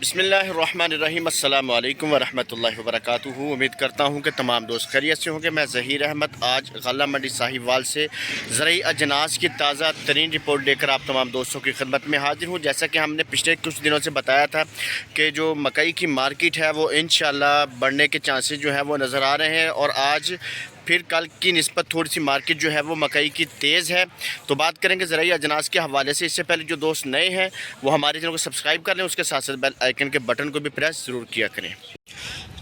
बिस्मिल्लाहिर्रहमानिर्रहीम अस्सलामु अलैकुम वरहमतुल्लाहि वबरकातुहू। उम्मीद करता हूँ कि तमाम दोस्त खैरियत से होंगे। मैं ज़हीर अहमद आज गल्ला मंडी साहिवाल से ज़रई अजनास की ताज़ा तरीन रिपोर्ट लेकर आप तमाम दोस्तों की खिदमत में हाजिर हूँ। जैसा कि हमने पिछले कुछ दिनों से बताया था कि जो मकई की मार्केट है वो इंशाल्लाह बढ़ने के चांसेस जो है वो नज़र आ रहे हैं और आज फिर कल की निस्बत थोड़ी सी मार्केट जो है वो मकई की तेज़ है। तो बात करेंगे ज़रई अजनास के हवाले से। इससे पहले जो दोस्त नए हैं वो हमारे चैनल को सब्सक्राइब कर लें, उसके साथ साथ बेल आइकन के बटन को भी प्रेस ज़रूर किया करें।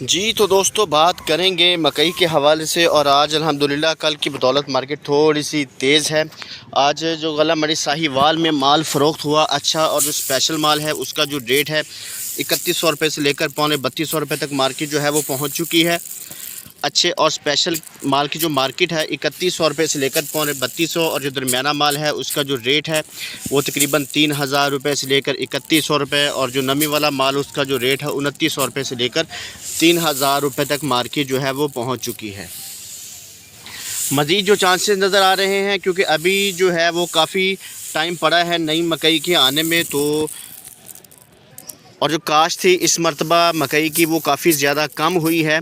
जी तो दोस्तों बात करेंगे मकई के हवाले से और आज अल्हम्दुलिल्लाह कल की बदौलत मार्केट थोड़ी सी तेज़ है। आज जो गल्ला मंडी साहिवाल में माल फ़रोख्त हुआ अच्छा, और जो स्पेशल माल है उसका जो रेट है 3100 रुपये से लेकर पौने 3200 रुपये तक मार्केट जो है वो पहुँच चुकी है। अच्छे और स्पेशल माल की जो मार्केट है 3100 रुपये से लेकर पौने 3200, और जो दरमियाना माल है उसका जो रेट है वो तकरीबन 3000 रुपये से लेकर 3100 रुपये, और जो नमी वाला माल उसका जो रेट है 2900 रुपये से लेकर 3000 रुपये तक मार्केट जो है वो पहुंच चुकी है। मज़ीद जो चांसेस नज़र आ रहे हैं, क्योंकि अभी जो है वो काफ़ी टाइम पड़ा है नई मकई के आने में, तो और जो काश्त थी इस मरतबा मकई की वो काफ़ी ज़्यादा कम हुई है,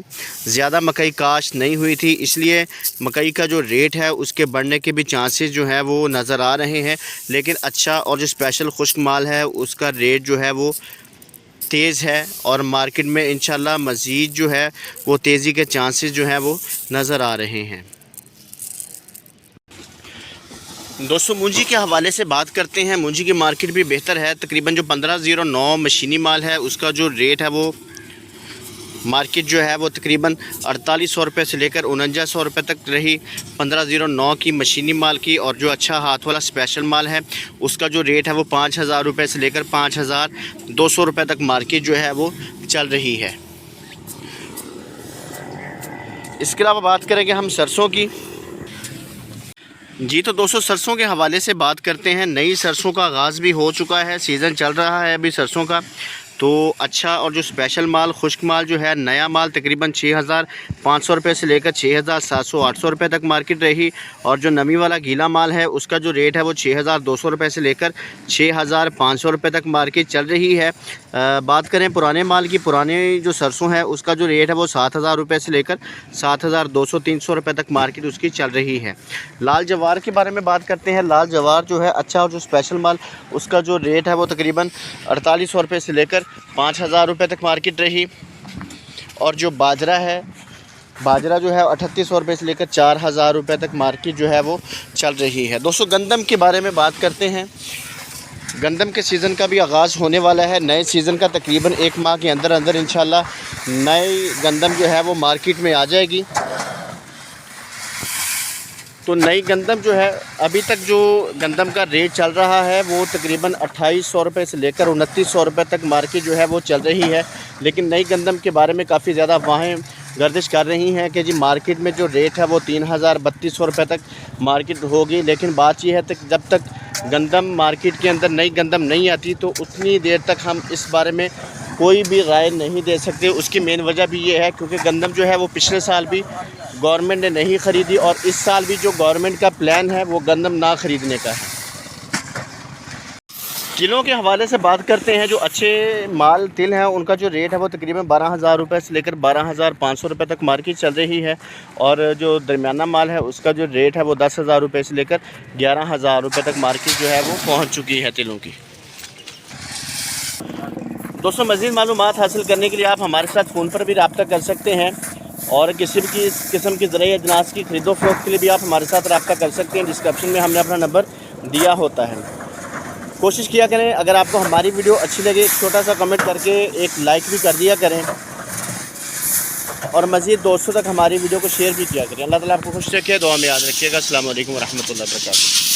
ज़्यादा मकई काश्त नहीं हुई थी, इसलिए मकई का जो रेट है उसके बढ़ने के भी चांसेस जो है वो नज़र आ रहे हैं। लेकिन अच्छा और जो स्पेशल खुश्क माल है उसका रेट जो है वो तेज़ है और मार्केट में इंशाल्लाह मज़ीद जो है वो तेज़ी के चांसेस जो है वो नज़र आ रहे हैं। दोस्तों मूंजी के हवाले से बात करते हैं। मूंजी की मार्केट भी बेहतर है। तकरीबन जो 1509 मशीनी माल है उसका जो रेट है वो मार्केट जो है वो तकरीबन 4800 रुपये से लेकर 4900 रुपये तक रही 1509 की मशीनी माल की, और जो अच्छा हाथ वाला स्पेशल माल है उसका जो रेट है वो 5000 रुपये से लेकर 5200 रुपये तक मार्केट जो है वो चल रही है। इसके अलावा बात करेंगे हम सरसों की। जी तो दोस्तों सरसों के हवाले से बात करते हैं। नई सरसों का आगाज़ भी हो चुका है, सीज़न चल रहा है अभी सरसों का। तो अच्छा और जो स्पेशल माल खुश्क माल जो है नया माल तकरीबन 6500 रुपये से लेकर 6700-800 रुपये तक मार्केट रही, और जो नमी वाला गीला माल है उसका जो रेट है वो 6200 रुपये से लेकर 6500 रुपये तक मार्केट चल रही है। बात करें पुराने माल की, पुराने जो सरसों है उसका जो रेट है वो 7000 रुपये से लेकर 7200-300 रुपये तक मार्केट उसकी चल रही है। लाल जवार के बारे में बात करते हैं। लाल जवार जो है अच्छा और जो स्पेशल माल उसका जो रेट है वो तकरीबन 4800 रुपये से लेकर 5000 रुपये तक मार्केट रही, और जो बाजरा है बाजरा जो है 3800 रुपये से लेकर 4000 रुपये तक मार्केट जो है वो चल रही है। दोस्तों गंदम के बारे में बात करते हैं। गंदम के सीज़न का भी आगाज़ होने वाला है। नए सीज़न का तकरीबन 1 माह के अंदर अंदर इंशाल्लाह नई गंदम जो है वो मार्केट में आ जाएगी। तो नई गंदम जो है अभी तक जो गंदम का रेट चल रहा है वो तकरीबन 2800 रुपये से लेकर 2900 रुपये तक मार्केट जो है वो चल रही है। लेकिन नई गंदम के बारे में काफ़ी ज़्यादा अफवाहें गर्दिश कर रही हैं कि जी मार्केट में जो रेट है वो 3200 रुपये तक मार्केट होगी। लेकिन बात यह है कि जब तक गंदम मार्केट के अंदर नई गंदम नहीं आती तो उतनी देर तक हम इस बारे में कोई भी राय नहीं दे सकते। उसकी मेन वजह भी ये है क्योंकि गंदम जो है वो पिछले साल भी गवर्नमेंट ने नहीं ख़रीदी, और इस साल भी जो गवर्नमेंट का प्लान है वो गंदम ना ख़रीदने का है। तिलों के हवाले से बात करते हैं। जो अच्छे माल तिल हैं उनका जो रेट है वो तकरीबन 12000 रुपये से लेकर 12500 रुपये तक मार्केट चल रही है, और जो दरमियाना माल है उसका जो रेट है वो 10000 रुपये से लेकर 11000 रुपये तक मार्केट जो है वो पहुँच चुकी है तिलों की। दोस्तों मज़ीद मालूमात हासिल करने के लिए आप हमारे साथ फ़ोन पर भी रब्ता कर सकते हैं, और किसी भी किस्म की ज़रई अजनास की खरीदो फरोख्त के लिए भी आप हमारे साथ रब्ता कर सकते हैं। डिस्क्रिप्शन में हमने अपना नंबर दिया होता है। कोशिश किया करें अगर आपको हमारी वीडियो अच्छी लगे एक छोटा सा कमेंट करके एक लाइक भी कर दिया करें, और मज़ीद दोस्तों तक हमारी वीडियो को शेयर भी किया करें। अल्लाह ताला आपको खुश रखे, दुआ में याद रखिएगा। अस्सलाम वालेकुम व रहमतुल्लाहि व बरकातुहू।